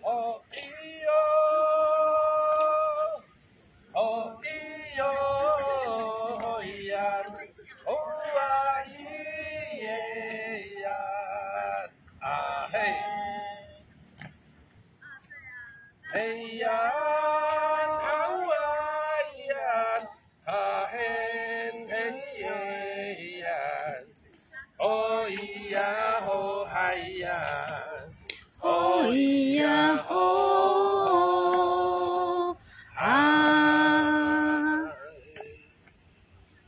哦咿哟，哦咿哟呀，哦啊咿耶呀，啊嘿，嘿呀，啊哇呀，啊嘿嘿耶呀，哦咿呀，哦嗨呀。哦咿呀吼啊，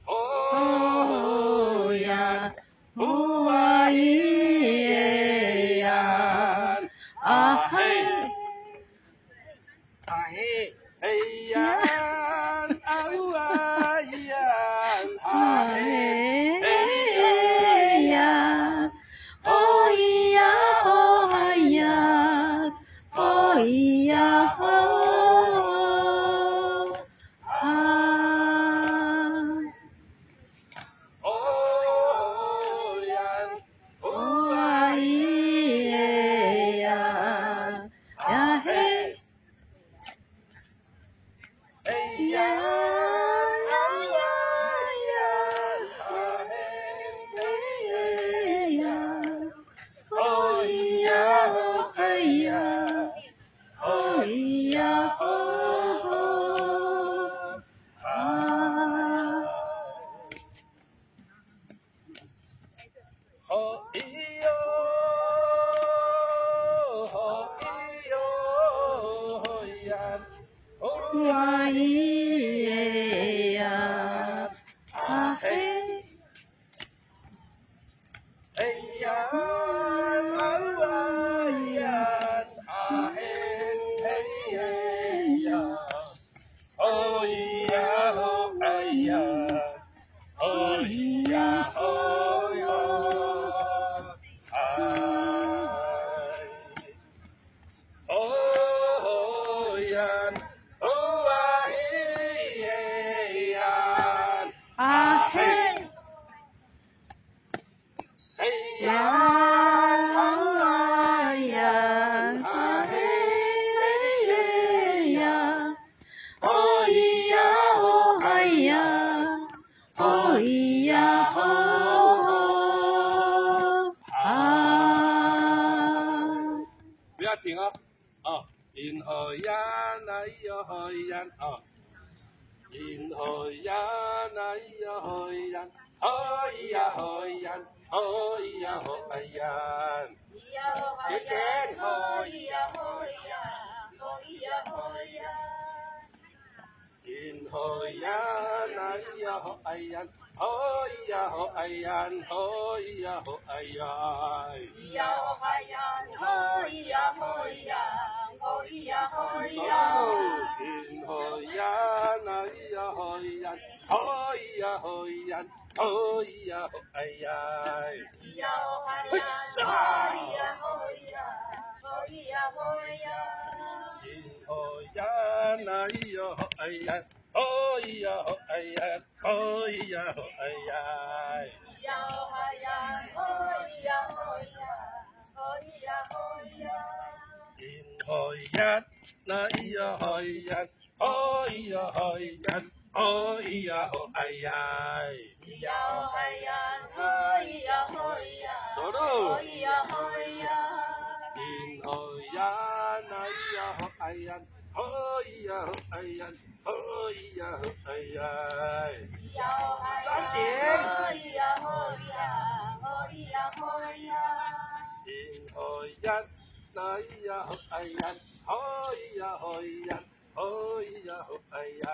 哦呀吼啊咿耶呀，啊嘿啊嘿嘿呀，啊呜啊咿呀，啊嘿嘿嘿呀，哦咿呀吼嗨呀，哦咿呀吼啊。哦呀，哦啊咿耶呀，啊嘿嘿呀，啊呀呀，啊嘿嘿呀，哦咿呀哦嘿呀，哦咿呀哦啊。哦咿哟，哦咿哟呀，哦哇咿耶呀，啊嘿嘿呀，啊哇呀，啊嘿嘿耶呀，哦咿呀哦哎呀，哦咿呀哦哟，哎。哦呀，哦啊咿耶呀，啊嘿嘿呀呀，啊呀啊嘿耶呀，哦咿呀哦嗨呀，哦咿呀哦啊。不要停哦，哦，银河呀那哟河呀哦，银河呀那哟河呀，河呀河呀，河呀河哎呀，姐姐河银河呀那哟河哎呀，河呀河哎呀，河呀河哎呀。银河呀那呀河呀，河呀河呀，河呀河哎呀，嘿啥？银河呀那呀河哎呀，河呀河哎呀，河呀河哎呀。银河呀那呀河呀，河呀河呀，河呀河哎呀。走喽！银河呀那呀河哎呀，河呀河哎呀，河呀河哎呀。三点。银河呀那呀河哎呀，河呀河呀，河呀河哎呀。